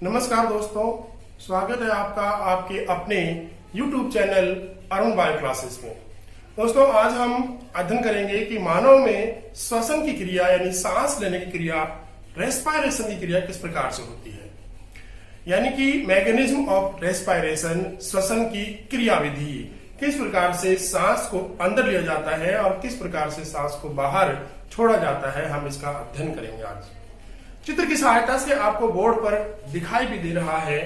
नमस्कार दोस्तों, स्वागत है आपका आपके अपने YouTube channel Arun bio classes में। दोस्तों, आज हम अध्ययन करेंगे कि मानव में श्वसन की क्रिया यानी सांस लेने की क्रिया, रेस्पायरेशन की क्रिया किस प्रकार से होती है, यानी कि मैकेनिज्म ऑफ रेस्पायरेशन, श्वसन की क्रिया विधि, किस प्रकार से सांस को अंदर लिया जाता है और किस प्रकार से सांस को बाहर छोड़ा जाता है, हम इसका अध्ययन करेंगे आज। चित्र की सहायता से आपको बोर्ड पर दिखाई भी दे रहा है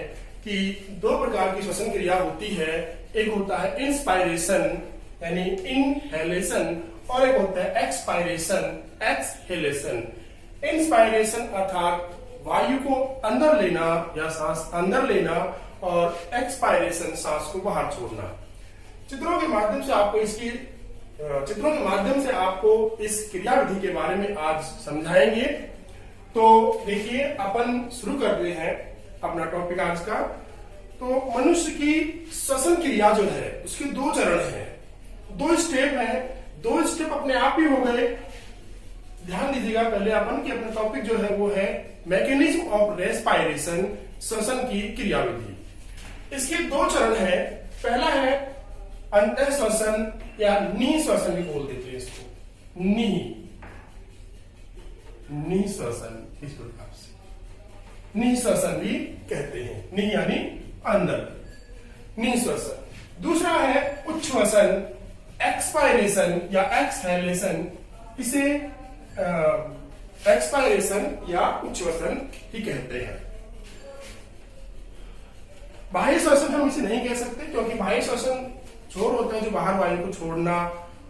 कि दो प्रकार की श्वसन क्रिया होती है। एक होता है इंस्पायरेशन यानी इनहेलेशन और एक होता है एक्सपायरेशन, एक्सहेलेशन। इंस्पायरेशन अर्थात वायु को अंदर लेना या सांस अंदर लेना और एक्सपायरेशन सांस को बाहर छोड़ना। चित्रों के माध्यम से आपको इस क्रिया विधि के बारे में आज समझाएंगे। तो देखिए, अपन शुरू कर रहे हैं अपना टॉपिक आज का। तो मनुष्य की श्वसन क्रिया जो है उसके दो चरण हैं, दो स्टेप हैं। दो स्टेप अपने आप ही हो गए। ध्यान दीजिएगा, पहले अपन की अपना टॉपिक जो है वो है मैकेनिज्म ऑफ रेस्पायरेशन, श्वसन की क्रिया विधि। इसके दो चरण हैं। पहला है अंतः श्वसन या नी श्वसन भी बोल देते हैं इसको, नी श्वसन, इस प्रकार से नी श्वसन भी कहते हैं। नी यानी अंदर, नी श्वसन। दूसरा है उच्छ्वसन, एक्सपायरेशन या एक्सहेलेशन। इसे एक्सपायरेशन या उच्छ्वसन ही कहते हैं। बाह्य श्वसन हम इसे नहीं कह सकते, क्योंकि बाह्य श्वसन छोर होता है जो बाहर वायु को छोड़ना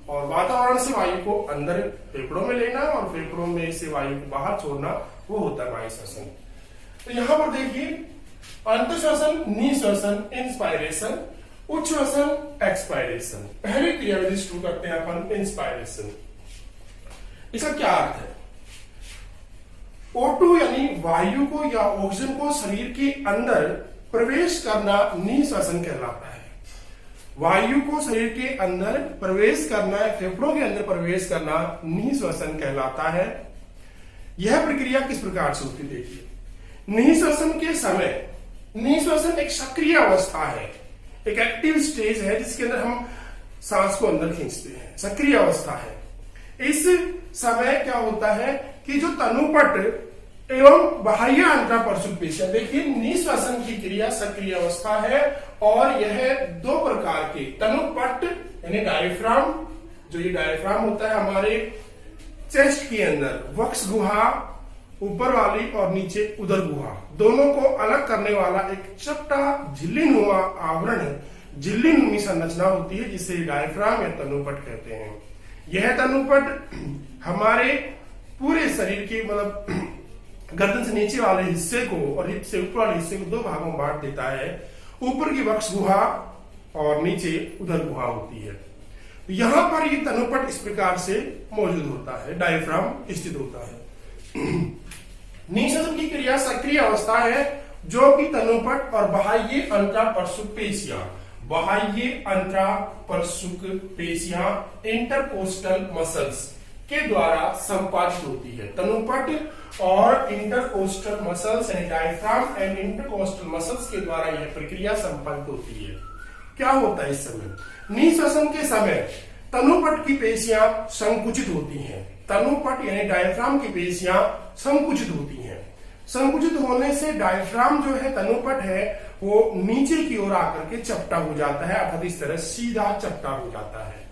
और वातावरण से वायु को अंदर फेफड़ों में लेना और फेफड़ों में से वायु को बाहर छोड़ना, वो होता है बाह्य श्वसन। तो यहां पर देखिए, अंतः श्वसन, नी श्वसन, इंस्पायरेशन, उच्छ्वसन, एक्सपायरेशन। पहली क्रिया विधि शुरू करते हैं अपन इंस्पायरेशन। इसका क्या अर्थ है? O2 यानी वायु को या ऑक्सीजन को शरीर के अंदर प्रवेश करना नी श्वसन कहलाता है। वायु को शरीर के अंदर प्रवेश करना, फेफड़ों के अंदर प्रवेश करना नी श्वसन कहलाता है। यह प्रक्रिया किस प्रकार से होती है? देखिए, नी श्वसन के समय, नी श्वसन एक सक्रिय अवस्था है, एक एक्टिव स्टेज है जिसके अंदर हम सांस को अंदर खींचते हैं, सक्रिय अवस्था है। इस समय क्या होता है कि जो तनुपट एवं बाह्य अंतरापरशुक पेशियां, देखिए नी श्वसन की क्रिया सक्रिय अवस्था है और यह दो प्रकार के तनुपट यानी डायफ्राम, जो ये डायफ्राम होता है हमारे चेस्ट के अंदर, वक्ष गुहा ऊपर वाली और नीचे उदर गुहा, दोनों को अलग करने वाला एक चपटा झिल्लीनुमा आवरण, झिल्लीनुमी संरचना होती है, जिसे डायफ्राम या तनुपट कहते हैं। यह तनुपट हमारे पूरे शरीर की मतलब गर्दन से नीचे वाले हिस्से को और हिप से ऊपर वाले हिस्से को दो भागों में बांट देता है। ऊपर की वक्ष गुहा और नीचे उदर गुहा होती है। यहां पर ये तनुपट इस प्रकार से मौजूद होता है, डायफ्राम स्थित होता है। नी श्वसन की क्रिया सक्रिय अवस्था है, जो कि तनुपट और बाह्य अंतरापरशुक पेशियां, बाह्य अंतरापरशुक पेशियां इंटरकोस्टल मसल्स के द्वारा संपादित होती है। तनुपट और इंटरकोस्टल मसल्स यानी डायफ्राम एंड इंटरकोस्टल मसल्स के द्वारा यह प्रक्रिया संपादित होती है। क्या होता है इस समय? नी श्वसन के समय तनुपट की पेशियां संकुचित होती हैं। तनुपट यानी डायफ्राम की पेशियां संकुचित होती हैं। संकुचित होने से डायफ्राम जो है, तनुपट है, वो नीचे की ओर आकर के चपटा हो जाता है, अर्थात इस तरह सीधा चपटा हो जाता है,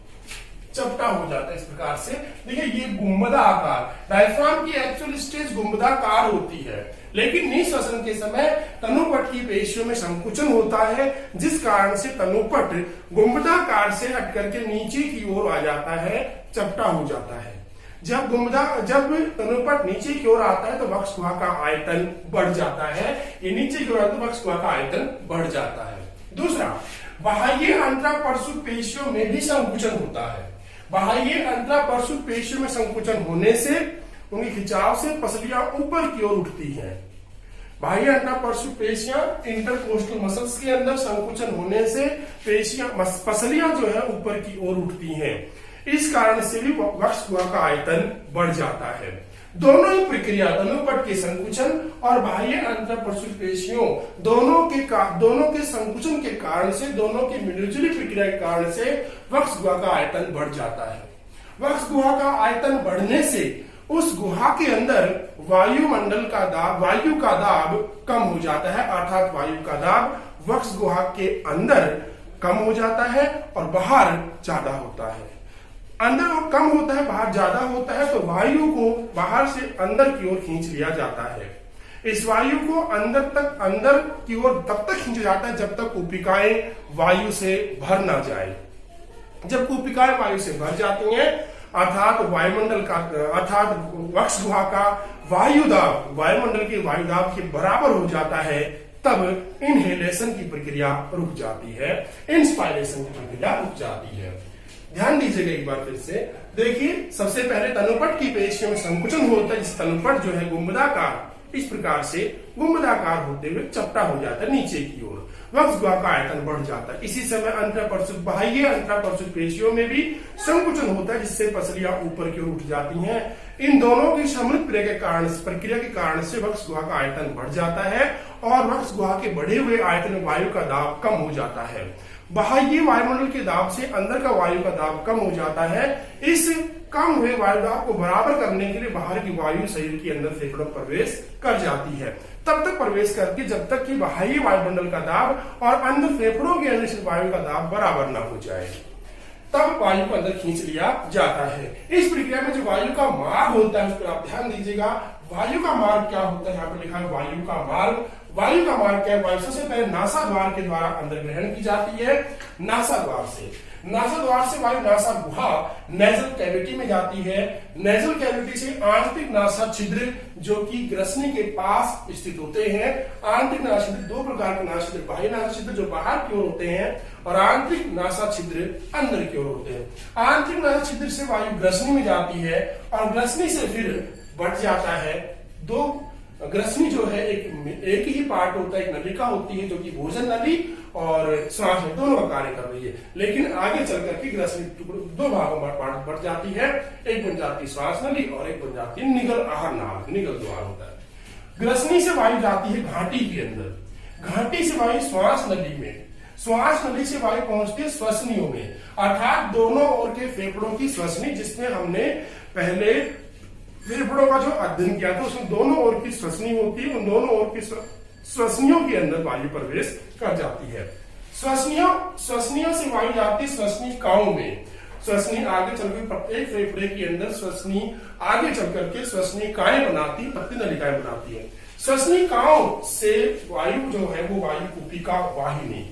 चपटा हो जाता है इस प्रकार से। देखिए, ये गुंबदाकार, डायफ्राम की एक्चुअल स्टेज गुंबदाकार होती है, लेकिन नी श्वसन के समय तनुपट की पेशियों में संकुचन होता है, जिस कारण से तनुपट गुंबदाकार से हट करके नीचे की ओर आ जाता है, चपटा हो जाता है। जब तनुपट नीचे की ओर आता है तो वक्ष गुहा का आयतन बढ़ जाता है। ये नीचे की ओर आता है तो वक्ष गुहा का आयतन बढ़ जाता है। दूसरा, बाह्य अंतरापरशुक पेशियों में भी संकुचन होता है। बाह्य अंतरापरशुक पेशियों में संकुचन होने से, उनके खिंचाव से पसलियां ऊपर की ओर उठती हैं। बाह्य अंतरापरशुक पेशियां इंटरकोस्टल मसल्स के अंदर संकुचन होने से पसलियां जो है ऊपर की ओर उठती हैं। इस कारण से भी वक्ष गुहा का आयतन बढ़ जाता है। दोनों ही प्रक्रिया तनुपट के संकुचन और बाह्य अंतःप्रसूत पेशियों दोनों के संकुचन के कारण से, दोनों की मिलजुली प्रक्रिया के कारण से वक्ष गुहा का आयतन बढ़ जाता है। वक्ष गुहा का आयतन बढ़ने से उस गुहा के अंदर वायुमंडल का दाब, वायु का दाब कम हो जाता है, अर्थात वायु का दाब वक्ष गुहा के अंदर कम हो जाता है और बाहर ज्यादा होता है। अंदर और कम होता है, बाहर ज्यादा होता है, तो वायु को बाहर से अंदर की ओर खींच लिया जाता है। इस वायु को अंदर की ओर तब तक खींचा जाता है जब तक कूपिकाएं वायु से भर ना जाए। जब कूपिकाएं वायु से भर जाती हैं, अर्थात वायुमंडल का, अर्थात वक्ष गुहा का वायुदाब वायुमंडल के वायुदाब के बराबर हो जाता है, तब इनहेलेशन की प्रक्रिया रुक जाती है, इंस्पायरेशन की प्रक्रिया रुक जाती है। ध्यान दीजिएगा एक बार फिर से। देखिए, सबसे पहले तनुपट की पेशियों में संकुचन होता है, जिस तनुपट जो है गुंबदाकार, इस प्रकार से गुंबदाकार होते हुए चपटा हो जाता है नीचे की ओर, वक्ष गुहा का आयतन बढ़ जाता है। इसी समय अंतःप्रसूत, बाह्य अंतःप्रसूत पेशियों में भी संकुचन होता है, जिससे पसलियां ऊपर की ओर उठ जाती हैं। इन दोनों की सम्मिलित प्रक्रिया के कारण से वक्ष गुहा का आयतन बढ़ जाता है और वक्ष गुहा के बढ़े हुए आयतन में वायु का दाब कम हो जाता है। बाह्य वायुमंडल के दाब से अंदर का वायु का दाब कम हो जाता है। इस कम हुए वायु दाब को बराबर करने के लिए बाहर की वायु शरीर के अंदर फेफड़ों प्रवेश कर जाती है। तब तक प्रवेश करके जब तक कि बाह्य वायुमंडल का दाब और अंदर फेफड़ों के अंदर से वायु का दाब बराबर ना हो जाए, तब वायु को अंदर खींच लिया जाता है। इस प्रक्रिया में जो वायु का मार्ग होता है, उस पर आप ध्यान दीजिएगा। वायु का मार्ग क्या होता है, यहाँ पर लिखा है वायु का मार्ग। वायु का मार्ग क्या है? वायु सबसे पहले नासा द्वार के द्वारा अंदर ग्रहण की जाती है। नासा द्वार से वायु नासा गुहा नेजल कैविटी में जाती है। नेजल कैविटी से आंतरिक नासा छिद्र, जो कि ग्रसनी के पास स्थित होते हैं। आंतरिक नासा छिद्र, दो प्रकार के नासा छिद्र, बाह्य नासा छिद्र जो बाहर की ओर होते हैं और आंतरिक नासा छिद्र अंदर की ओर होते हैं। आंतरिक नासा छिद्र से वायु ग्रसनी में जाती है और ग्रसनी से फिर बढ़ जाता है। दो ग्रसनी जो है एक ही पार्ट होता है, एक नलिका होती है जो कि भोजन नली और श्वास में दोनों का कार्य कर रही है। लेकिन आगे चल करके ग्रसनी दो भागों में बढ़ जाती है, एक बन जाती है श्वास नली और एक बन जाती है निगल आहार नाल, निगल द्वार होता है। ग्रसनी से वायु जाती है घाटी के अंदर, घाटी से वायु श्वास नली में, श्वास नली से वायु पहुंचती है श्वसनियों में, अर्थात दोनों ओर के फेफड़ों की श्वसनी, जिसमें हमने पहले फेफड़ों का जो अध्ययन किया था उसमें दोनों ओर की श्वसनी होती है। उन दोनों ओर की श्वसनियों के अंदर वायु प्रवेश कर जाती है। श्वसनियों से वायु जाती है श्वसनिकाओं में। श्वसनी आगे चलकर प्रत्येक फेफड़े के अंदर श्वसनी आगे चल करके श्वसनिकाएं बनाती, पत्ती नलिकाएं बनाती है। श्वसनिकाओं से वायु जो है वो वायु कूपिका वाहिनी,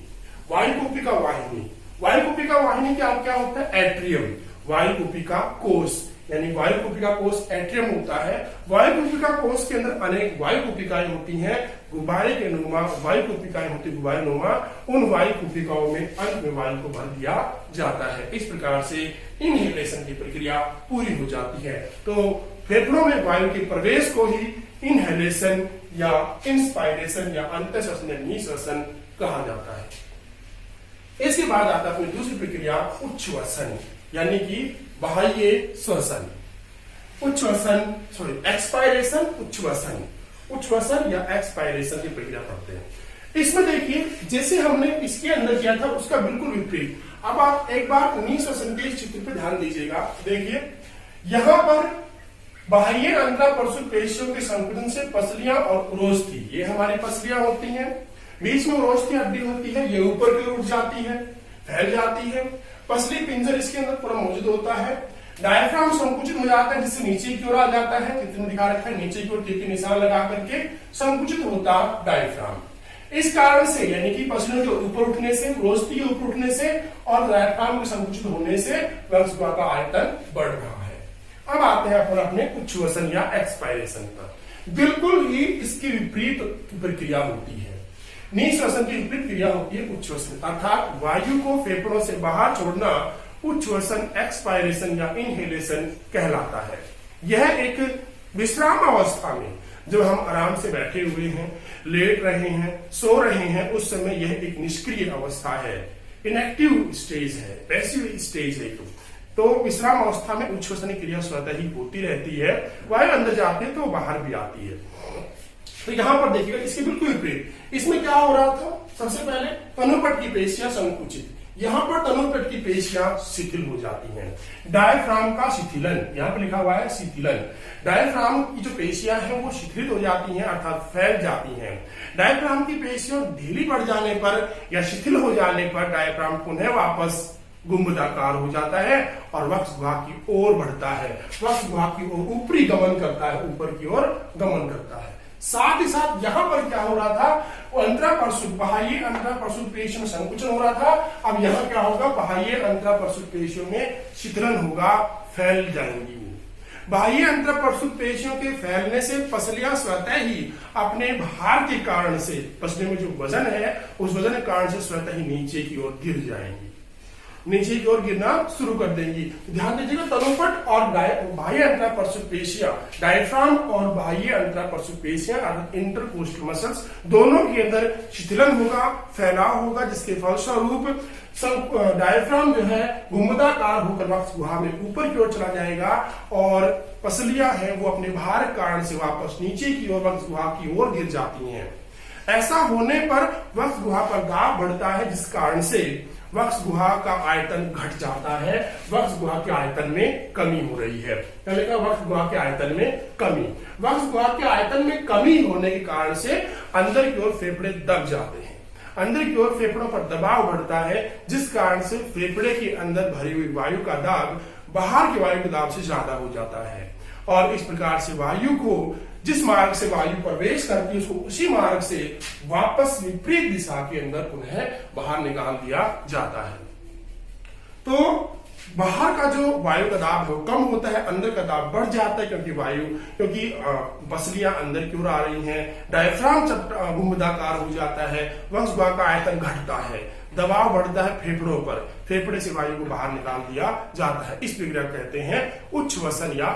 वायु कूपिका वाहिनी, वायु कूपिका वाहिनी क्या होता है? एट्रियम, वायु कूपिका कोष, यानी वायु कूपिका कोष एट्रियम होता है। वायु कूपिका कोष के अंदर अनेक वायु कूपिकाएं होती हैं, गुब्बारे के नुमा वायु कूपिकाएं होती है, गुब्बारे नुमा। उन वायु कूपिकाओं में अंत में वायु को भर दिया जाता है। इस प्रकार से इनहेलेशन की प्रक्रिया पूरी हो जाती है। तो फेफड़ों में वायु के प्रवेश को ही इनहेलेशन या इंस्पायरेशन या अंतःश्वसन या निःश्वसन कहा जाता है। इसके बाद आता है अपनी दूसरी प्रक्रिया उच्छ्वसन, यानी कि बाह्य श्वसन। एक्सपायरेशन, उच्छ्वसन या एक्सपायरेशन की प्रक्रिया पढ़ते हैं। इसमें देखिए, जैसे हमने इसके अंदर किया था उसका बिल्कुल विपरीत। अब आप एक बार निःश्वसन के चित्र पे ध्यान दीजिएगा। देखिए, यहां पर बाह्य अंतःप्रसूत पेशियों के संकुचन से पसलियां और उरोस्थी, ये हमारी पसलियां होती हैं, बीच में उरोस्थी हड्डी होती है, ये ऊपर की ओर उठ जाती है, फैल जाती है। पसली पिंजर इसके अंदर पूरा मौजूद होता है। डायफ्राम संकुचित हो जाता है, जिससे नीचे की ओर आ जाता है। चित्र में दिखा रखा है, नीचे की ओर तीर के निशान लगा करके संकुचित होता डायफ्राम। इस कारण से, यानी कि पसलियों के ऊपर उठने से, उरोस्थी के ऊपर उठने से और डायफ्राम के संकुचित होने से वक्ष गुहा का आयतन बढ़ रहा है। अब आते हैं अपन अपने उच्छ्वसन या एक्सपायरेशन पर। बिल्कुल ही इसकी विपरीत प्रक्रिया होती है। निःश्वसन की विपरीत क्रिया होती है उच्छ्वसन, अर्थात वायु को फेफड़ों से बाहर छोड़ना उच्छ्वसन, एक्सपायरेशन या इनहेलेशन कहलाता है। यह एक विश्राम अवस्था में, जब हम आराम से बैठे हुए हैं, लेट रहे हैं, सो रहे हैं, उस समय यह एक निष्क्रिय अवस्था है, इनएक्टिव स्टेज है, पैसिव स्टेज है। तो विश्राम अवस्था में उच्छ्वसन क्रिया स्वतः ही होती रहती है, वायु अंदर जाती है तो बाहर भी आती है। तो यहां पर देखिएगा इसके बिल्कुल विपरीत इसमें क्या हो रहा था, सबसे पहले तनुपट की पेशियां संकुचित, यहां पर तनुपट की पेशियां शिथिल हो जाती हैं। डायफ्राम का शिथिलन, यहां पर लिखा हुआ है शिथिलन, डायफ्राम की जो पेशियां हैं वो शिथिल हो जाती हैं अर्थात फैल जाती हैं। डायफ्राम की पेशियां ढीली पड़ जाने पर या शिथिल हो जाने पर डायफ्राम पुनः वापस गुंबदाकार हो जाता है और वक्ष गुहा की ओर बढ़ता है, वक्ष गुहा की ओर ऊपरी गमन करता है, ऊपर की ओर गमन करता है। साथ ही साथ यहां पर क्या हो रहा था, वो अंतरापरशु बाह्य अंतरापरशु पेशियों में संकुचन हो रहा था, अब यहां क्या होगा, बाह्य अंतरापरशु पेशियों में शिथिलन होगा, फैल जाएंगी। बाह्य अंतरापरशु पेशियों के फैलने से पसलियां स्वतः ही अपने भार के कारण से, पसलियों में जो वजन है उस वजन के कारण से स्वतः ही नीचे की ओर गिर जाएंगी, नीचे की ओर गिरना शुरू कर देंगी। ध्यान दीजिएगा तनुपट और बाह्य अंतरापरशु पेशियां, डायफ्राम और बाह्य अंतरापरशु पेशियां अर्थात इंटरकोस्टल मसल्स दोनों के अंदर शिथिलन होगा, फैलाव होगा, जिसके फलस्वरूप डायफ्राम जो है गुंबदाकार होकर वक्ष गुहा में ऊपर की ओर चला जाएगा और पसलियां हैं वो अपने भार के कारण से वापस नीचे की ओर वक्ष गुहा की ओर गिर जाती हैं। ऐसा होने पर वक्ष गुहा पर दाब बढ़ता है, जिस कारण से वक्ष गुहा का आयतन घट जाता है, वक्ष गुहा के आयतन में कमी हो रही है। पहले का वक्ष गुहा के आयतन में कमी, वक्ष गुहा के आयतन में कमी होने के कारण से अंदर की ओर फेफड़े दब जाते हैं, अंदर की ओर फेफड़ों पर दबाव बढ़ता है, जिस कारण से फेफड़े के अंदर भरी हुई वायु का दाब बाहर के वायु के दाब से ज्यादा हो जाता है और इस प्रकार से वायु को, जिस मार्ग से वायु प्रवेश करती है उसको उसी मार्ग से वापस विपरीत दिशा के अंदर पुनः बाहर निकाल दिया जाता है। तो बाहर का जो वायु का दाब है वो कम होता है, अंदर का दाब बढ़ जाता है क्योंकि पसलियां अंदर की ओर आ रही हैं, डायफ्राम गुंबदाकार हो जाता है, वक्ष गुहा का आयतन घटता है, दबाव बढ़ता है फेफड़ों पर, फेफड़े से वायु को बाहर निकाल दिया जाता है। इस प्रक्रिया कहते हैं उच्छ्वसन या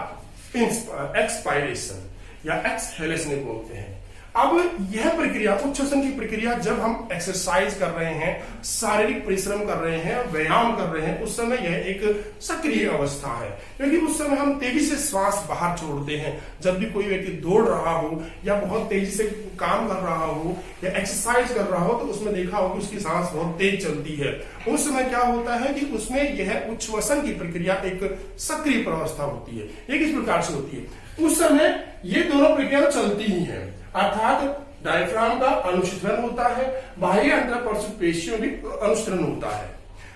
एक्सपायरेशन या एक्सहेलेशन बोलते हैं। अब यह प्रक्रिया, उच्छ्वसन की प्रक्रिया जब हम एक्सरसाइज कर रहे हैं, शारीरिक परिश्रम कर रहे हैं, व्यायाम कर रहे हैं, उस समय यह एक सक्रिय अवस्था है, क्योंकि उस समय हम तेजी से श्वास बाहर छोड़ते हैं। जब भी कोई व्यक्ति दौड़ रहा हो या बहुत तेजी से काम कर रहा हो या एक्सरसाइज कर रहा हो तो उसमें देखा हो कि उसकी सांस बहुत तेज चलती है। उस समय क्या होता है कि उसमें यह उच्छ्वसन की प्रक्रिया एक सक्रिय अवस्था होती है। ये किस प्रकार से होती है, उस समय ये दोनों प्रक्रिया चलती ही है, अर्थात डायफ्राम का अनुशीतलन होता है, बाह्य अंतरापरशु पेशियों भी अनुशीतलन होता है,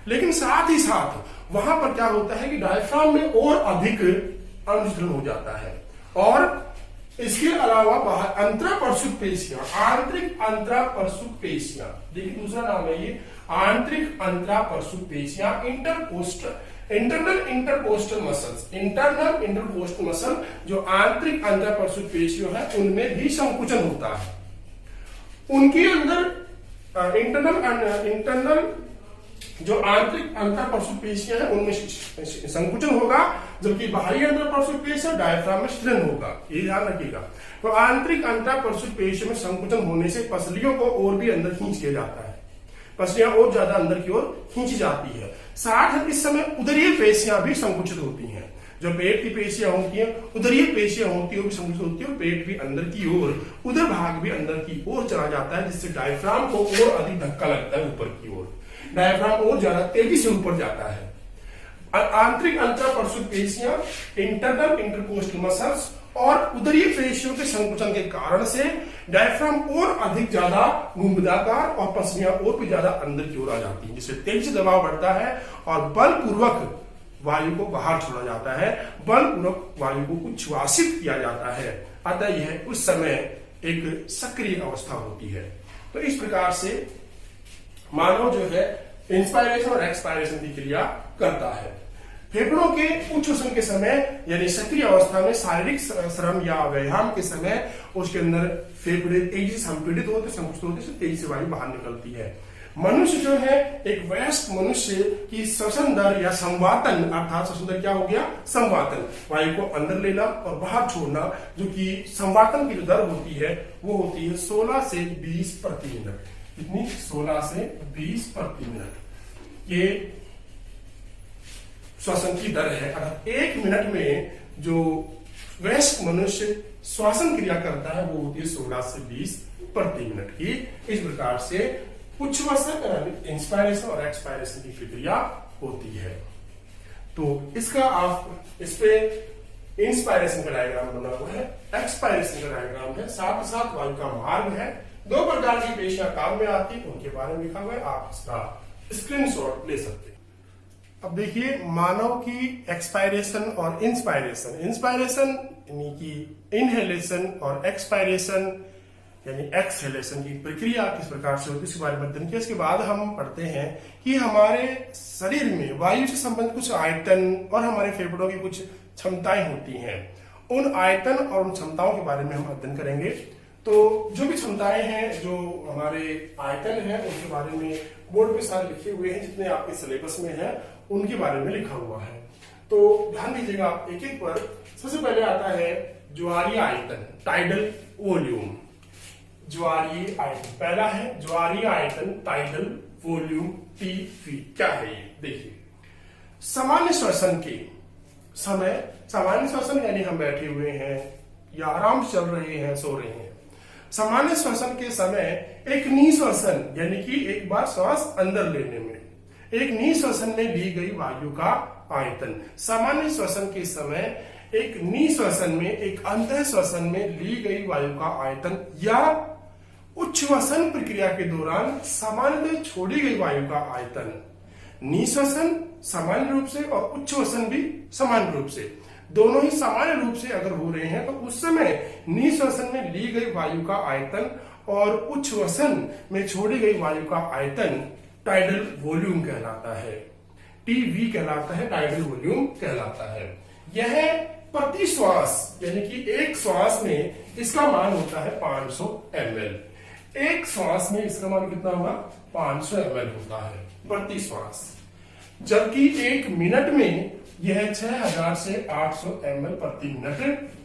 लेकिन साथ ही साथ वहां पर क्या होता है कि डायफ्राम में और अधिक अनुशीतलन हो जाता है और इसके अलावा बाहर अंतरापरशु पेशियां, आंतरिक अंतरापरशु पेशियां, देखिए दूसरा नाम है ये आंतरिक अंतरापरशु पेशियां, internal intercostal muscles, internal intercostal muscle जो आंतरिक अंतरापरशु पेशियों है उनमें भी संकुचन होता है। उनके अंदर इंटरनल जो आंतरिक अंतरापरशु पेशियां है उनमें संकुचन होगा, जबकि बाह्य अंतरापरशु पेशियां डायफ्राम में शिथिलन होगा, ये ध्यान रखिएगा। तो आंतरिक अंतरापरशु पेशियों में संकुचन होने से पसलियों को और भी अंदर खींच लिया जाता है, पसलियां और ज्यादा अंदर की ओर खींची जाती है। साथ इस समय उदरीय पेशियां भी संकुचित होती हैं, जो पेट की पेशियां होती हैं, उदरीय पेशियां होती है, वो भी संकुचित होती है और पेट भी अंदर की ओर, उदर भाग भी अंदर की ओर चला जाता है, जिससे डायफ्राम को और अधिक धक्का लगता है ऊपर की ओर, डायफ्राम और ज्यादा तेजी से ऊपर जाता है। आंतरिक अंतरापरशु पेशियां, इंटरनल इंटरकोस्टल मसल्स और उदरीय पेशियों के संकुचन के कारण से डायफ्राम और अधिक ज्यादा गुंबदाकार और पसलियां और भी ज्यादा अंदर की ओर आ जाती हैं, जिससे तेजी से दबाव बढ़ता है और बलपूर्वक वायु को बाहर छोड़ा जाता है, बलपूर्वक वायु को उच्छ्वासित किया जाता है। अतः यह उस समय एक सक्रिय अवस्था होती है। तो इस प्रकार से मानव जो है इंस्पायरेशन और एक्सपायरेशन की क्रिया करता है। फेफड़ों के उच्छ्वसन के समय यानी सक्रिय अवस्था में शारीरिक श्रम या व्यायाम के समय उसके अंदर फेफड़े तेजी से संपीड़ित होते, संकुचित होते से तेजी से वायु बाहर निकलती है। मनुष्य जो है एक वयस्क मनुष्य की श्वसन दर या संवातन, अर्थात श्वसन दर क्या हो गया, संवातन, वायु को अंदर लेना और बाहर छोड़ना, जो कि संवातन की जो दर होती है वो होती है 16 से 20 प्रति मिनट। कितनी? 16 से 20 प्रति मिनट। ये श्वसन की दर है। अगर 1 मिनट में जो वयस्क मनुष्य श्वसन क्रिया करता है वो होती है 16 से 20 प्रति मिनट की। इस प्रकार से उच्छ्वसन इंस्पायरेशन और एक्सपायरेशन की प्रक्रिया होती है। तो इसका आप इस पे इंस्पायरेशन का डायग्राम बना हुआ है, एक्सपायरेशन का डायग्राम है, साथ ही साथ वायु का मार्ग है। 2 प्रकार की पेशियां काम में आती है, उनके बारे में लिखा हुआ है, आप इसका स्क्रीनशॉट ले सकते हैं। अब देखिए मानव की एक्सपायरेशन और इंस्पायरेशन। इंस्पायरेशन यानी कि इनहेलेशन और एक्सपायरेशन यानी एक्सहेलेशन की प्रक्रिया किस प्रकार से होती है, इसके बारे में अध्ययन किया। इसके बाद हम पढ़ते हैं कि हमारे शरीर में वायु से संबंधित कुछ आयतन और हमारे फेफड़ों की कुछ क्षमताएं होती हैं। उन आयतन और उन क्षमताओं के बारे में हम अध्ययन करेंगे। तो जो भी क्षमताएं हैं, जो हमारे आयतन हैं, उनके बारे में बोर्ड पे सारे लिखे हुए हैं, जितने आपके सिलेबस में है उनके बारे में लिखा हुआ है। तो ध्यान दीजिएगा आप एक एक पर। सबसे पहले आता है ज्वारीय आयतन, टाइडल वॉल्यूम। ज्वारीय आयतन पहला है ज्वारीय आयतन, टाइडल वॉल्यूम, टीवी। क्या है ये? देखिए, सामान्य श्वसन के समय, सामान्य श्वसन यानी हम बैठे हुए हैं या आराम से चल रहे हैं, सो रहे हैं। सामान्य श्वसन के समय एक निश्वसन यानी कि एक बार श्वास अंदर लेने में, एक निश्वसन में ली गई वायु का आयतन। सामान्य श्वसन के समय एक निश्वसन में, एक अंतः श्वसन में ली गई वायु का आयतन या उच्छ्वसन प्रक्रिया के दौरान सामान्यतः छोड़ी गई वायु का आयतन। निश्वसन सामान्य रूप से और उच्छ्वसन भी सामान्य रूप से, दोनों ही सामान्य रूप से अगर हो रहे हैं तो उस समय निश्वसन में ली गई वायु का आयतन और उच्छ्वसन में छोड़ी गई वायु का आयतन टाइडल वॉल्यूम कहलाता है, टीवी कहलाता है, टाइडल वॉल्यूम कहलाता है। यह प्रति श्वास यानी कि एक श्वास में इसका मान होता है 500 ml। एक श्वास में इसका मान कितना होगा? 500 ml होता है प्रति श्वास। जबकि 1 मिनट में यह 6000 से 800 ml प्रति मिनट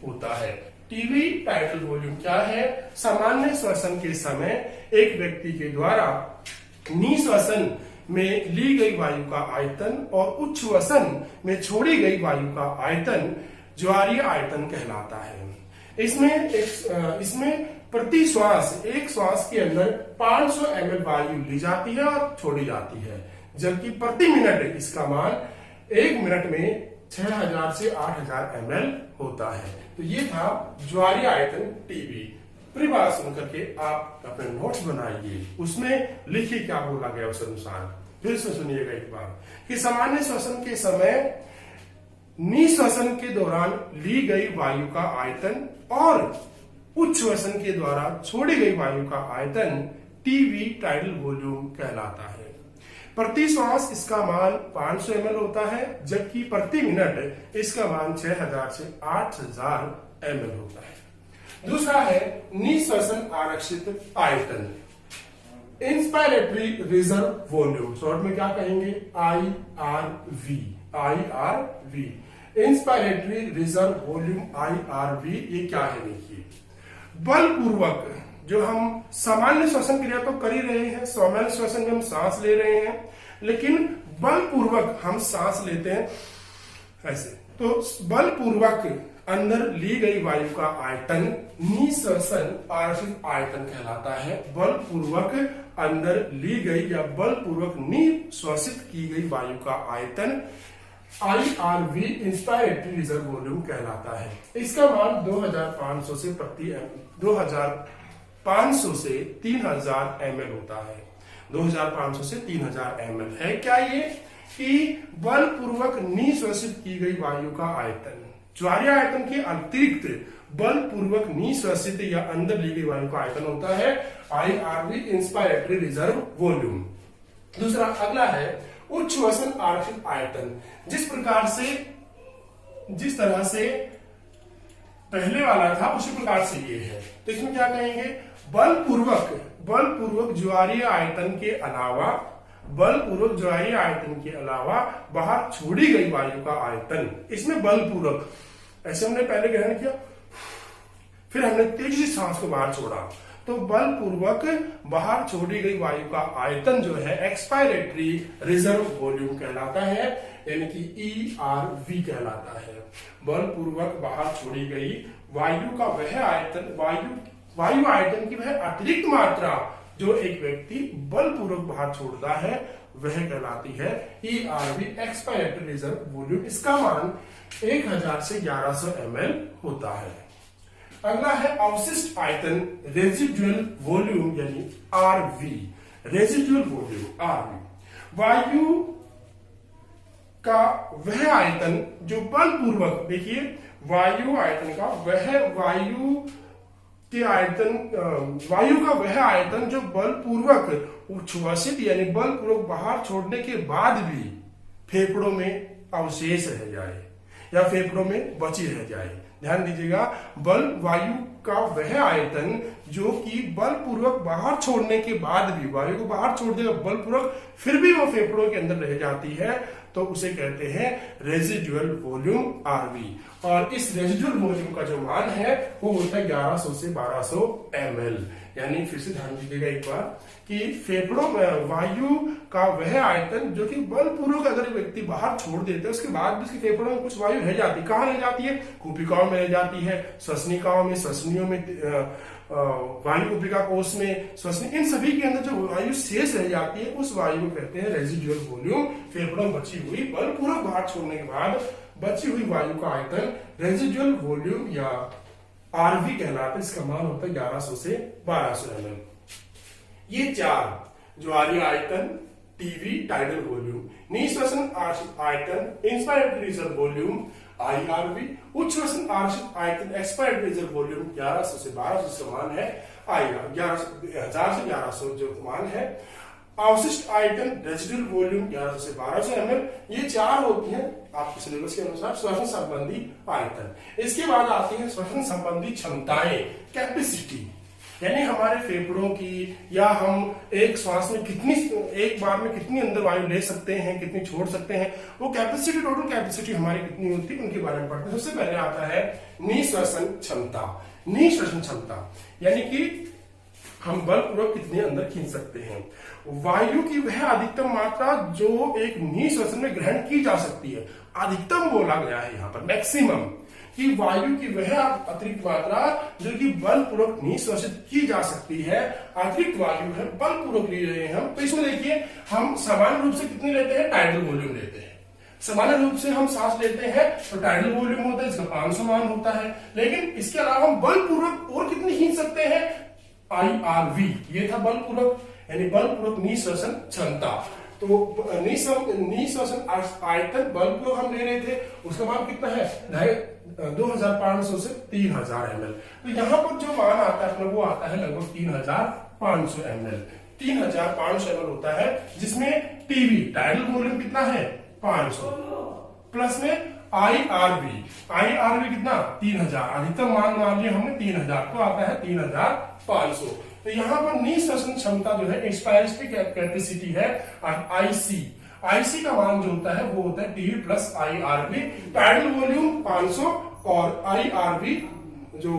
होता है। टीवी टाइडल वॉल्यूम क्या है? सामान्य श्वसन के समय एक व्यक्ति के द्वारा निश्वसन में ली गई वायु का आयतन और उच्छ्वसन में छोड़ी गई वायु का आयतन ज्वारीय आयतन कहलाता है। इसमें प्रति श्वास, एक श्वास के अंदर 500 ml वायु ली जाती है और छोड़ी जाती है, जबकि प्रति मिनट इसका मान 1 मिनट में 6000 से 8000 ml होता है। तो ये था ज्वारीय आयतन, टीवी। पूरी बात सुन करके आप अपने नोट्स बनाइए, उसमें लिखिए क्या बोला गया उस अनुसार। फिर से सुनिएगा एक बार कि सामान्य श्वसन के समय निश्वसन के दौरान ली गई वायु का आयतन और उच्छ्वसन के द्वारा छोड़ी गई वायु का आयतन टीवी टाइडल वॉल्यूम कहलाता है। प्रति श्वास इसका मान 500 ml होता है, जबकि प्रति मिनट इसका मान 6000 से 8000 ml होता है। दूसरा है निश्वसन आरक्षित आयतन, इंस्पायरेटरी रिजर्व वॉल्यूम, शॉर्ट में क्या कहेंगे? IRV। IRV inspiratory reserve volume, IRV। ये क्या है? देखिए, बलपूर्वक जो हम सामान्य श्वसन क्रिया तो कर ही रहे हैं, सामान्य श्वसन में हम सांस ले रहे हैं, लेकिन बलपूर्वक हम सांस लेते हैं ऐसे। तो बलपूर्वक अंदर ली गई वायु का आयतन निश्वसन आरक्षित आयतन कहलाता है। बलपूर्वक अंदर ली गई या बलपूर्वक निश्वसित की गई वायु का आयतन IRV इंस्पायरेटरी रिजर्व वॉल्यूम कहलाता है। इसका मान 2500 से 3000 ml होता है। 2500 से 3000 ml है क्या ये? कि बलपूर्वक निश्वसित की गई वायु का आयतन, ज्वारीय आयतन के अतिरिक्त बलपूर्वक निश्वसित या अंदर ली गई वायु का आयतन होता है IRV इंस्पायरेटरी रिजर्व वॉल्यूम। दूसरा अगला है उच्छ्वसन आरक्षित आयतन। जिस तरह से पहले वाला था उसी प्रकार से ये है। तो इसमें क्या कहेंगे? बलपूर्वक ज्वारीय आयतन के अलावा, बलपूर्वक ज्वारीय आयतन के अलावा बाहर छोड़ी गई वायु का आयतन। इसमें बलपूर्वक ऐसे हमने पहले ग्रहण किया, फिर हमने तेजी से सांस को बाहर छोड़ा, तो बलपूर्वक बाहर छोड़ी गई वायु का आयतन जो है एक्सपायरेटरी रिजर्व वॉल्यूम कहलाता है, यानी कि ERV कहलाता है। बलपूर्वक बाहर छोड़ी गई वायु का वह आयतन, वायु आयतन की वह अतिरिक्त मात्रा जो एक व्यक्ति बलपूर्वक बाहर छोड़ता है वह कहलाती है ERV, एक्सपायरेटरी रिजर्व वॉल्यूम। इसका मान 1000 से 1100 ml होता है। अगला है अवशिष्ट आयतन, रेजिडुअल वॉल्यूम यानी RV। रेजिडुअल वॉल्यूम RV वायु का वह आयतन जो बलपूर्वक, देखिए वायु आयतन का वह वायु के आयतन, वायु का वह आयतन जो बलपूर्वक उच्छ्वसित यानी बलपूर्वक बाहर छोड़ने के बाद भी फेफड़ों में अवशेष रह जाए या फेफड़ों में बची रह जाए। ध्यान दीजिएगा, वायु का वह आयतन जो कि बलपूर्वक बाहर छोड़ने के बाद भी, वायु को बाहर छोड़ देगा बलपूर्वक, फिर भी वो फेफड़ों के अंदर रह जाती है, तो उसे कहते हैं रेजिडुअल वॉल्यूम RV। और इस रेजिडुअल वॉल्यूम का जो मान है वो होता है 1100 से 1200 ml। यानी फिर से ध्यान दीजिएगा एक बार कि फेफड़ों में वायु का वह आयतन जो कि बलपूर्वक अगर व्यक्ति बाहर छोड़ देते हैं उसके बाद भी उसके फेफड़ों में कुछ वायु रह जाती है। कहाँ रह जाती है? कुपिकाओं में रह जाती है, श्वसनिकाओं में, श्वसनियों में, वायु कुपिका कोश में, श्वसनी, इन सभी के अंदर जो वायु शेष रह जाती है उस वायु को कहते हैं रेजिडुअल वॉल्यूम। फेफड़ों में बची हुई, बलपूर्वक बाहर छोड़ने के बाद बची हुई वायु का आयतन रेजिडुअल वॉल्यूम या RV कहलाता है। इसका मान होता है 1100 से 1200 ml। ये चार, ज्वारीय आयतन, TV टाइडल वॉल्यूम, निःश्वसन आयतन, इंस्पायरेटरी रिजर्व वॉल्यूम IRV, उच्छ्वसन आयतन एक्सपायरेटरी रिजर्व वॉल्यूम 1100 से 1200 समान है IR, 1000 से 1100 जो मान है। अवशिष्ट आयतन रेजिडुअल वॉल्यूम 1100 से 1200 ml। ये चार होती हैं आपके सिलेबस के अनुसार श्वसन संबंधी आयतन। इसके बाद आती है श्वसन संबंधी क्षमताएं, कैपेसिटी, यानी हमारे फेफड़ों की या हम एक श्वास में कितनी, एक बार में कितनी अंदर वायु ले सकते हैं, कितनी छोड़ सकते हैं, वो कैपेसिटी, टोटल कैपेसिटी हमारी कितनी होती है उनके बारे में पढ़ते हैं। सबसे पहले आता है निःश्वसन क्षमता। निःश्वसन क्षमता यानी कि हम बलपूर्वक कितने अंदर खींच सकते हैं। वायु की वह अधिकतम मात्रा जो एक निःश्वसन में ग्रहण की जा सकती है, अधिकतम बोला गया है यहाँ पर, मैक्सिमम, कि वायु की वह अतिरिक्त मात्रा जो कि बलपूर्वक निःश्वसित की जा सकती है, अतिरिक्त वायु है, बलपूर्वक ले रहे हैं हम। तो इसमें देखिए हम सामान्य रूप से कितने लेते हैं? टाइडल वॉल्यूम लेते हैं। सामान्य रूप से हम सांस लेते हैं तो टाइडल वॉल्यूम होता है, इसका 500 मान होता है। लेकिन इसके अलावा हम बलपूर्वक और कितनी खींच सकते हैं? IRV, ये था बलपूर्वक, यानी बलपूर्वक निःश्वसन क्षमता। तो निःश्वसन आयतन बलपूर्वक हम ले रहे थे, उसका मान कितना है? 2500 से 3000 ml। तो यहाँ पर जो मान आता है वो आता है लगभग 3500 ml। 3500 ml होता है, जिसमें TV टाइडल वॉल्यूम कितना है? 500, प्लस में IRV कितना? 3000, अधिकतम मान लिया हमने 3000, तो आता है 3500। तो यहाँ पर निःश्वसन क्षमता जो है एक्सपायरेटरी कैपेसिटी है IC का मान जो होता है वो होता है TV plus IRV। Tidal volume 500 और IRV जो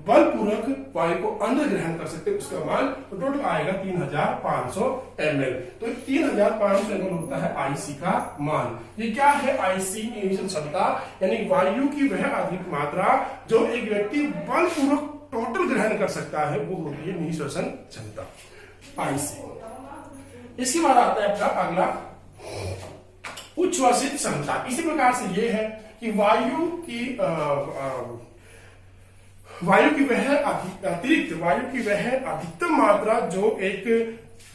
बलपूर्वक वायु को अंदर ग्रहण कर सकते उसका मान, तो टोटल आएगा 3500 ml। तो 3500 ml होता है IC का मान। ये क्या है? IC निःश्वसन क्षमता, यानी वायु की वह अधिक मात्रा जो एक व्यक्ति बलपूर्वक टोटल ग्रहण कर सकता है वो होती है निःश्वसन क्षमता IC। इसके बाद आता है आपका अगला उच्छ्वसित क्षमता। इसी प्रकार से ये है कि वायु की वह अधिकतम मात्रा जो एक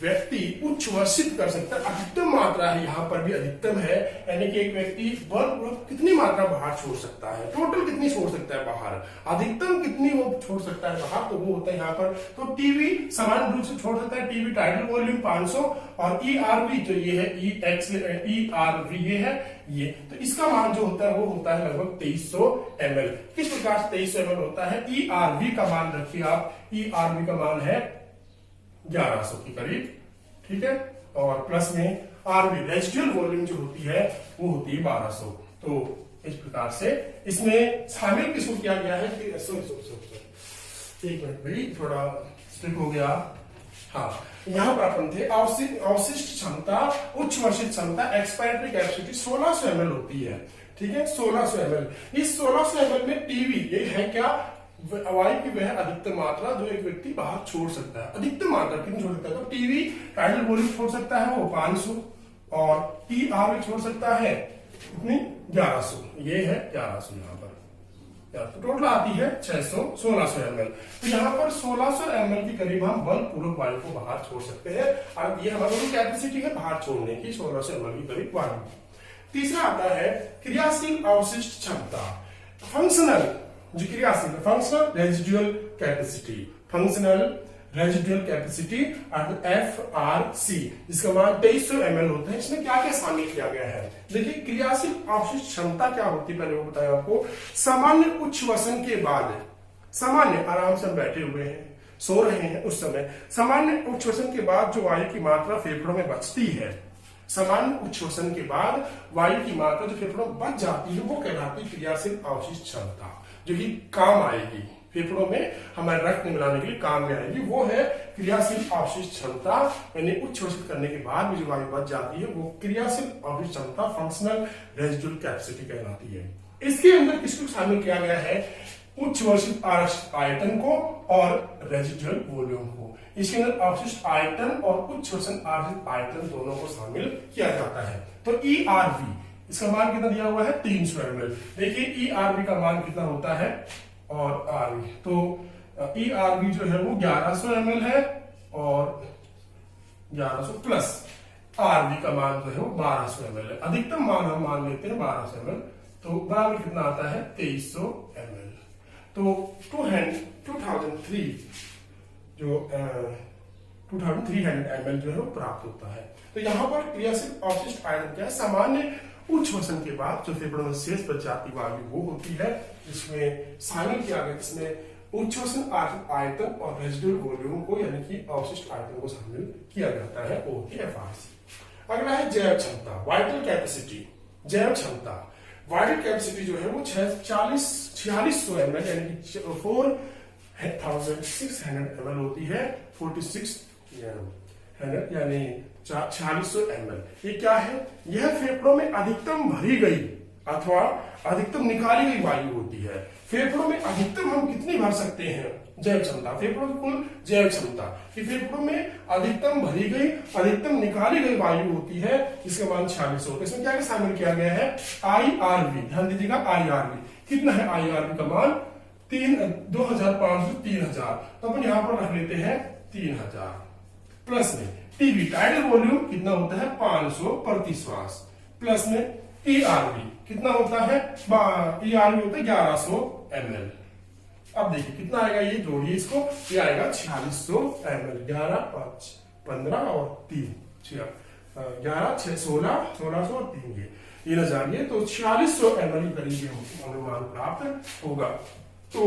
व्यक्ति उच्छ्वसित कर सकता है, अधिकतम मात्रा है, यहाँ पर भी अधिकतम है, यानी कि एक व्यक्ति बलपूर्वक कितनी मात्रा बाहर छोड़ सकता है, टोटल कितनी छोड़ सकता है बाहर, अधिकतम कितनी वो छोड़ सकता है बाहर, तो वो होता है यहाँ पर। तो TV समान रूप से छोड़ सकता है, TV टाइडल वॉल्यूम 500 और ERV जो ये है ERV ये है ये, तो इसका मान जो होता है वो होता है लगभग 2300 ml। किस प्रकार से 2300 ml होता है? ERV का मान रखिए आप, ERV का मान है 1100 के करीब, ठीक है, और प्लस में RV रेजिडुअल वॉल्यूम जो होती है वो होती है 1200। तो इस प्रकार से इसमें शामिल किसको किया गया है? एक मिनट भाई, थोड़ा स्लिप हो गया। हाँ, यहाँ पर अपन थे अवशिष्ट क्षमता, उच्छ्वसित क्षमता, एक्सपायरेटरी कैपेसिटी 1600 ml होती है। ठीक है, 1600 ml। इस 1600 ml में टीवी ये है क्या, वायु की वह अधिकतम मात्रा जो एक व्यक्ति बाहर छोड़ सकता है। अधिकतम मात्रा कितनी छोड़ सकता है, तो टीवी टाइडल वॉल्यूम छोड़ सकता है वो 500 और ईआर छोड़ सकता है कितनी 1100, ये है 1100 यहाँ पर। तो टोटल आती है 1600 ml। तो यहाँ पर 1600 ml के करीब हम बल पूर्वक वायु को बाहर छोड़ सकते हैं। और ये हमारी कैपेसिटी है बाहर छोड़ने की 1600 ml के करीब वायु। तीसरा आता है क्रियाशील अवशिष्ट क्षमता, फंक्शनल जो क्रियाशील functional residual capacity, functional residual capacity FRC, जिसका मान 2300 ml होता है। इसमें क्या क्या शामिल किया गया है, देखिए क्रियाशील अवशिष्ट क्षमता क्या होती है, पहले वो बताया आपको। सामान्य उच्छ्वसन के बाद, सामान्य आराम से बैठे हुए हैं, सो रहे हैं, उस समय सामान्य उच्छ्वसन के बाद जो वायु की मात्रा फेफड़ों में बचती है, सामान्य उच्छ्वसन के बाद वायु की मात्रा जो फेफड़ों में बच जाती है वो कहलाती है क्रियाशील अवशिष्ट क्षमता, जो कि काम आएगी फेफड़ों में हमारे रक्त मिलाने के लिए काम में आएगी। वो है क्रियाशील अवशिष्ट क्षमता, यानी उच्छ्वसित करने के बाद भी जो वायु बच जाती है वो क्रियाशील अवशिष्ट क्षमता, फंक्शनल रेजिडुअल कैपेसिटी कहलाती है। इसके अंदर किसको शामिल किया गया है, उच्छ्वसित आरक्षित आयतन को और रेजिडुअल वॉल्यूम को। इसके अंदर अवशिष्ट आयतन और उच्छ्वसन आरक्षित आयतन दोनों को शामिल किया जाता है। तो ERV इसका मान कितना दिया हुआ है 300 ml। देखिए ERV का मान कितना होता है और RV, तो ERV जो है वो 1100 ml है और 1100 प्लस RV का मान जो है वो 1200 ml है। अधिकतम मान हम मान लेते हैं 1200 ml, तो बराबर कितना आता है 2300 ml। तो 2003 जो 2300 ml जो है वो प्राप्त होता है। तो यहाँ पर क्रियाशील अवशिष्ट आयतन क्या है, सामान्य उच्छ्वसन के बाद जो फेफड़ों में शेष बच जाती वायु वो होती है, जिसमें शामिल किया गया, जिसमें उच्छ्वसन आयतन और रेजिडुअल वॉल्यूम को यानी कि अवशिष्ट आयतन को शामिल किया जाता है, वो होती है FRC। अगला है जैव क्षमता, वाइटल कैपेसिटी। जैव क्षमता वाइटल कैपेसिटी जो है वो 4600 ml यानी कि 4600 ml होती है, 4600 यानी 4600 ml। ये क्या है, यह फेफड़ों में अधिकतम भरी गई अथवा अधिकतम निकाली गई वायु होती है। फेफड़ों में अधिकतम हम कितनी भर सकते हैं, जैव क्षमता, फेफड़ों की कुल जैव क्षमता कि फेफड़ों में अधिकतम भरी गई अधिकतम निकाली गई वायु होती है, जिसका मान 4600 होता है। इसमें क्या शामिल किया गया है, IRV, ध्यान दीजिएगा IRV कितना है, IRV का मान 2500 3000, तो अपन यहां पर रख लेते हैं 3000। प्लस में टीवी टाइडल वॉल्यूम कितना होता है 500 प्रति श्वास, प्लस में ERV कितना होता है, ERV होता है 1100 ml। अब देखिए कितना आएगा, ये जोड़िए इसको, ये आएगा 4600 ml, 11 5 15 और 3 11 6 16 1600 और 3 ये 3000, ये तो 4600 ml करीब अनुमान प्राप्त होगा। तो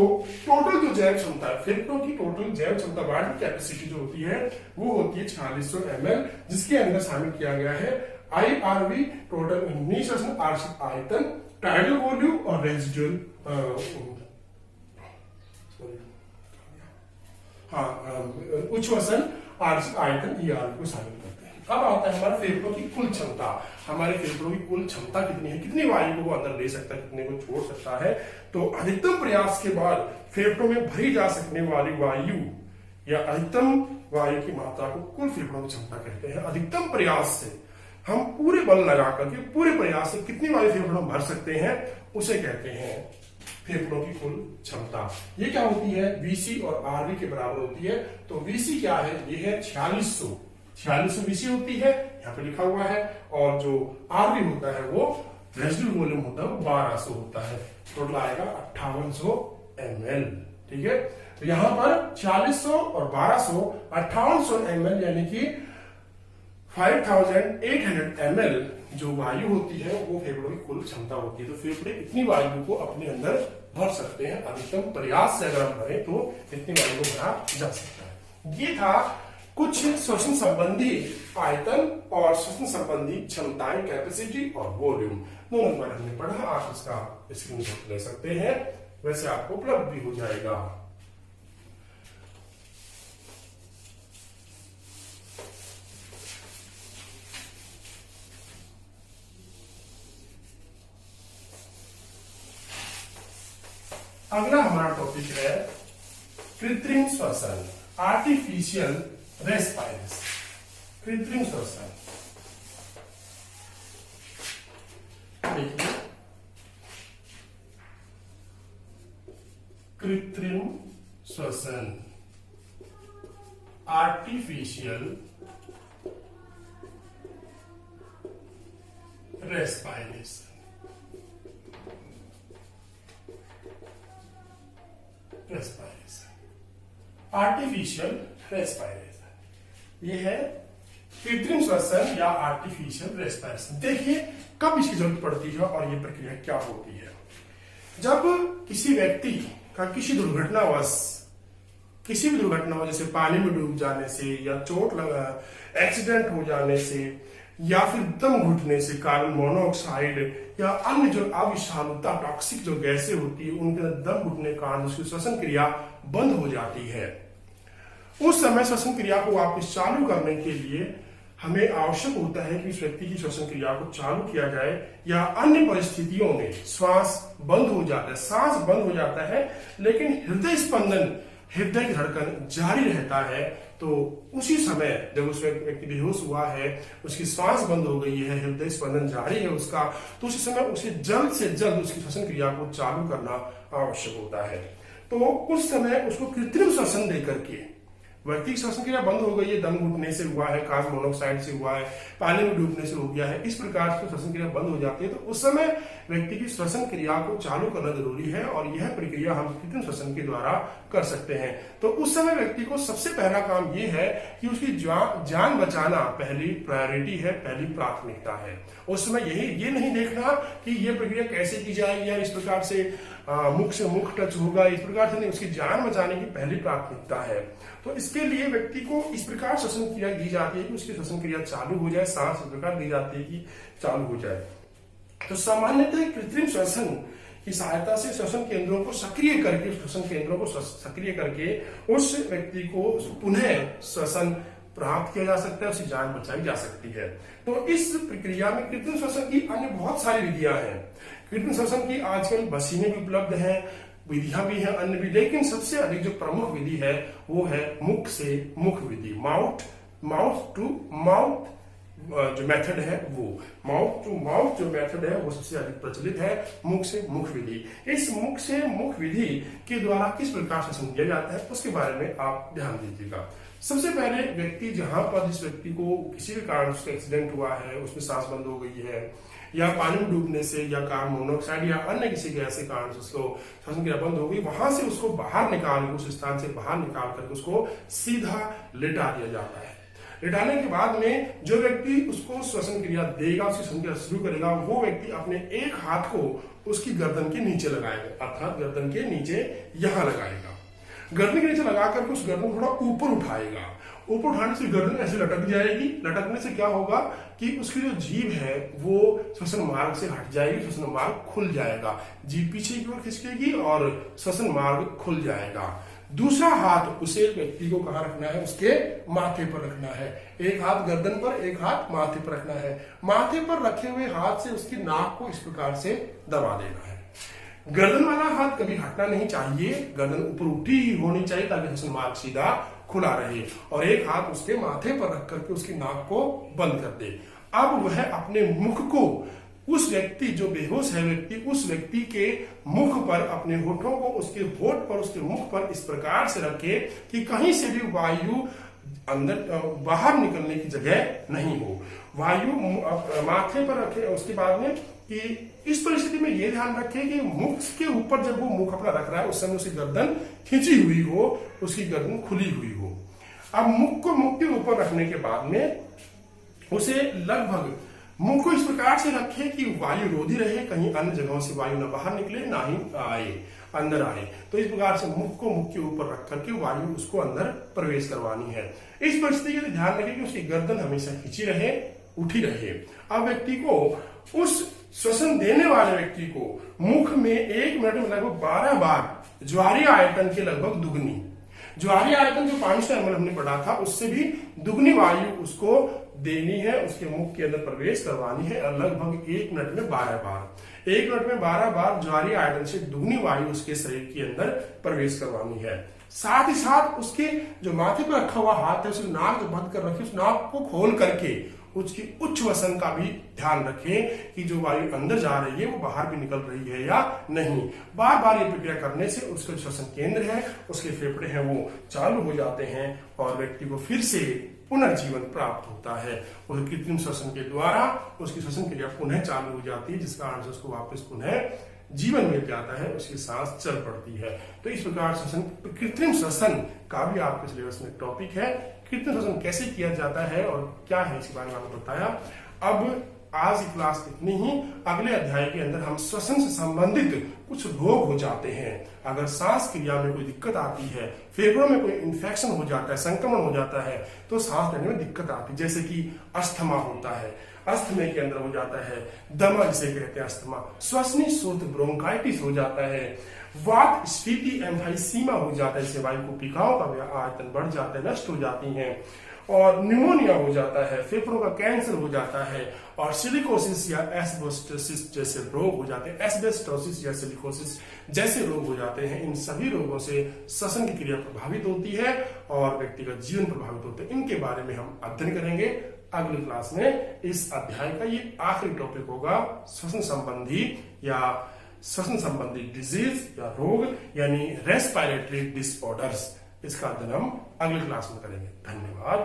टोटल जो जैव क्षमता है, फेफड़ों की टोटल जैव क्षमता वाइटल कैपेसिटी जो होती है वो होती है 4600 ml, जिसके अंदर शामिल किया गया है IRV टोटल निःश्वसन आरक्षित आयतन, टाइडल वॉल्यूम और रेजिडुअल उच्छ्वसन आरक्षित आयतन ERV को शामिल करते हैं। अब आता है हमारे फेफड़ों की कुल क्षमता। हमारे फेफड़ों की कुल क्षमता कितनी है, कितनी वायु को वो अंदर ले सकता है, कितने को छोड़ सकता है। तो अधिकतम प्रयास के बाद फेफड़ों में भरी जा सकने वाली वायु या अधिकतम वायु की मात्रा को कुल फेफड़ों की क्षमता कहते हैं। अधिकतम प्रयास से हम पूरे बल लगा करके पूरे प्रयास से कितनी वायु फेफड़ों में भर सकते हैं, उसे कहते हैं फेफड़ों की कुल क्षमता। ये क्या होती है, VC और RV के बराबर होती है। तो VC क्या है, ये है 4600 VC होती है, यहाँ पे लिखा हुआ है, और जो RV होता है वो रेजिडुअल वॉल्यूम होता है वो 1200 होता है। टोटल आएगा 5800 ml। ठीक है, तो यहां पर 4600 और 1200 5800 ml यानी कि 5800 ml जो वायु होती है वो फेफड़ों की कुल क्षमता होती है। तो फेफड़े इतनी वायु को अपने अंदर भर सकते हैं, अधिकतम प्रयास से अगर हम भरें तो इतनी वायु को भरा जा सकता है। ये था कुछ श्वसन संबंधी आयतन और श्वसन संबंधी क्षमताएं, कैपेसिटी और वॉल्यूम दोनों बारे हमने पढ़ा। आप इसका स्क्रीनशॉट ले सकते हैं, वैसे आपको उपलब्ध भी हो जाएगा। अगला हमारा टॉपिक है कृत्रिम श्वसन, आर्टिफिशियल रेस्पिरेशन। कृत्रिम श्वसन, देखिए कृत्रिम श्वसन, आर्टिफिशियल रेस्पिरेशन। आर्टिफिशियल रेस्पिरेशन ये है कृत्रिम श्वसन या आर्टिफिशियल रेस्पिरेशन। देखिए कब इसकी जरूरत पड़ती है और ये प्रक्रिया क्या होती है। जब किसी व्यक्ति का किसी भी दुर्घटना जैसे पानी में डूब जाने से या चोट लगा, एक्सीडेंट हो जाने से या फिर दम घुटने से, कार्बन मोनोऑक्साइड या अन्य जो अविषालुता टॉक्सिक जो गैसें होती है उनके अंदर दम घुटने के कारण उसकी श्वसन क्रिया बंद हो जाती है। उस समय श्वसन क्रिया को वापस चालू करने के लिए हमें आवश्यक होता है कि उस व्यक्ति की श्वसन क्रिया को चालू किया जाए, या अन्य परिस्थितियों में श्वास बंद हो जाता है, सांस बंद हो जाता है, लेकिन हृदय स्पंदन, हृदय की धड़कन जारी रहता है। तो उसी समय जब उस व्यक्ति बेहोश हुआ है, उसकी सांस बंद हो गई है, हृदय स्पंदन जारी है उसका, तो उसी समय उसे जल्द से जल्द उसकी श्वसन क्रिया को चालू करना आवश्यक होता है। तो उस समय उसको कृत्रिम श्वसन देकर के, व्यक्ति की श्वसन क्रिया बंद हो गई है, दम घुटने से हुआ है, कार्बन मोनोऑक्साइड से हुआ है, पानी में डूबने से हो गया है, इस प्रकार से श्वसन क्रिया बंद हो जाती है, तो उस समय व्यक्ति की श्वसन क्रिया को चालू करना जरूरी है और यह प्रक्रिया हम कृत्रिम श्वसन के द्वारा कर सकते हैं। तो उस समय व्यक्ति को सबसे पहला काम यह है कि उसकी जान बचाना पहली प्रायोरिटी है, पहली प्राथमिकता है। उस समय ये नहीं देखना कि यह प्रक्रिया कैसे की जाएगी या इस प्रकार से मुख से मुख टच होगा, इस प्रकार से नहीं, उसकी जान बचाने की पहली प्राथमिकता है। तो इसके लिए व्यक्ति को इस प्रकार श्वसन क्रिया दी जाती है कि उसकी श्वसन क्रिया चालू हो जाए, सांस इस प्रकार दी जाती है कि चालू हो जाए। तो सामान्यतः कृत्रिम श्वसन की सहायता से श्वसन केंद्रों को सक्रिय करके, श्वसन केंद्रों को सक्रिय करके उस व्यक्ति को पुनः श्वसन प्राप्त किया जा सकता है, उसकी जान बचाई जा सकती है। तो इस प्रक्रिया में कृत्रिम श्वसन की अन्य बहुत सारी विधियां हैं। कृत्रिम श्वसन की आजकल मशीनें भी उपलब्ध हैं, विधियां भी हैं अन्य भी, लेकिन सबसे अधिक जो प्रमुख विधि है वो है मुख से मुख विधि, माउथ टू माउथ जो मेथड है, वो माउथ टू माउथ जो मेथड है वो सबसे अधिक प्रचलित है, मुख से मुख विधि। इस मुख से मुख विधि के द्वारा किस प्रकार श्वसन किया जाता है उसके बारे में आप ध्यान दीजिएगा। सबसे पहले व्यक्ति जहां पर जिस व्यक्ति को किसी भी कारण उसका एक्सीडेंट हुआ है, उसमें सांस बंद हो गई है, या पानी में डूबने से, या कार्बन मोनोऑक्साइड या अन्य किसी गैस के कारण उसको श्वसन क्रिया बंद हो गई, वहां से उसको बाहर निकाल, उस स्थान से बाहर निकाल करके उसको सीधा लिटा दिया जाता है। लिटाने के बाद में जो व्यक्ति उसको श्वसन क्रिया देगा, उसकी श्वसन क्रिया शुरू करेगा, वो व्यक्ति अपने एक हाथ को उसकी गर्दन के नीचे लगाएगा, अर्थात गर्दन के नीचे यहां लगाएगा। गर्दन के नीचे लगा करके उस गर्दन को थोड़ा ऊपर उठाएगा। ऊपर उठाने से गर्दन ऐसे लटक जाएगी। लटकने से क्या होगा कि उसकी जो जीभ है वो श्वसन मार्ग से हट जाएगी, श्वसन मार्ग खुल जाएगा, जीभ पीछे की ओर खिसकेगी और श्वसन मार्ग खुल जाएगा। दूसरा हाथ उसे व्यक्ति को कहाँ रखना है, उसके माथे पर रखना है। एक हाथ गर्दन पर, एक हाथ माथे पर रखना है। माथे पर रखे हुए हाथ से उसकी नाक को इस प्रकार से दबा देना है। गर्दन वाला हाथ कभी हटना नहीं चाहिए, गर्दन ऊपर उठी ही होनी चाहिए ताकि श्वसन मार्ग सीधा खुला रहे, और एक हाथ उसके माथे पर रख करके उसकी नाक को बंद कर दे। अब वह अपने मुख को उस व्यक्ति जो बेहोश है व्यक्ति, उस व्यक्ति के मुख पर, अपने होठों को उसके होठ पर, उसके मुख पर इस प्रकार से रखे कि कहीं से भी वायु अंदर बाहर निकलने की जगह नहीं हो। वायु माथे पर रखे। उसके बाद में कि इस परिस्थिति में यह ध्यान रखें कि मुख के ऊपर जब वो मुख अपना रख रहा है उस समय उसकी गर्दन खींची हुई हो, उसकी गर्दन खुली हुई हो। अब मुख को मुख के ऊपर रखने के बाद में उसे लगभग मुख को इस प्रकार से रखे कि वायु रोधी रहे, कहीं अन्य जगहों से वायु न बाहर निकले ना ही आए, अंदर आए। तो इस प्रकार से मुख को मुख के ऊपर रख करके वायु उसको अंदर प्रवेश करवानी है। इस परिस्थिति के लिए ध्यान रखें कि उसकी गर्दन हमेशा खींची रहे, उठी रहे। अब व्यक्ति को, उस श्वसन देने वाले व्यक्ति को मुख में 1 मिनट में लगभग 12 बार ज्वारीय आयतन के लगभग दुगनी ज्वारीय आयतन जो 500 ml हमने पढ़ा था, उससे भी दुगनी वायु उसको देनी है, उसके मुख के अंदर प्रवेश करवानी है, लगभग 1 मिनट में 12 बार। 1 मिनट में 12 बार ज्वारीय आयतन से दुगनी वायु उसके शरीर के अंदर प्रवेश करवानी है। साथ ही साथ उसके जो माथे पर रखा हुआ हाथ है, उसकी नाक जो बंद कर रखी है, उस नाक को खोल करके उसकी उच्च वसन का भी ध्यान रखें कि जो वायु अंदर जा रही है वो बाहर भी निकल रही है या नहीं। बार बार ये प्रक्रिया करने से उसके श्वसन केंद्र है, उसके फेफड़े हैं, वो चालू हो जाते हैं और व्यक्ति को फिर से पुनर्जीवन प्राप्त होता है। और कृत्रिम श्वसन के द्वारा उसकी श्वसन क्रिया पुनः चालू हो जाती है, जिसका कारण से उसको वापस पुनः जीवन मिल जाता है, उसकी सांस चल पड़ती है। तो इस प्रकार श्वसन, कृत्रिम श्वसन का भी आपके सिलेबस में टॉपिक है। कृत्रिम श्वसन कैसे किया जाता है और क्या है, इसके बारे में आपको बताया। अब आज की क्लास इतनी ही। अगले अध्याय के अंदर हम श्वसन से संबंधित कुछ रोग हो जाते हैं। अगर सांस क्रिया में कोई दिक्कत आती है, फेफड़ों में कोई इन्फेक्शन हो जाता है, संक्रमण हो जाता है, तो सांस लेने में दिक्कत आती है। जैसे कि अस्थमा होता है, अस्थमे के अंदर हो जाता है, दमा जिसे कहते हैं अस्थमा, श्वसनी शोथ ब्रोंकाइटिस हो जाता है, वात स्फीति एम्फाइसीमा हो जाता है, इससे वायु कुपिकाओं का आयतन बढ़ जाता है, नष्ट हो जाती है, और निमोनिया हो जाता है, फेफड़ों का कैंसर हो जाता है, और सिलिकोसिस या एस्बेस्टोसिस जैसे रोग हो जाते हैं, एस्बेस्टोसिस या सिलिकोसिस जैसे रोग हो जाते हैं। इन सभी रोगों से श्वसन की क्रिया प्रभावित होती है और व्यक्ति का जीवन प्रभावित होता है। इनके बारे में हम अध्ययन करेंगे अगली क्लास में। इस अध्याय का ये आखिरी टॉपिक होगा श्वसन संबंधी या श्वसन संबंधी डिजीज या रोग, यानी रेस्पिरेटरी डिसऑर्डर्स। इसका अध्ययन हम अगली क्लास में करेंगे। धन्यवाद।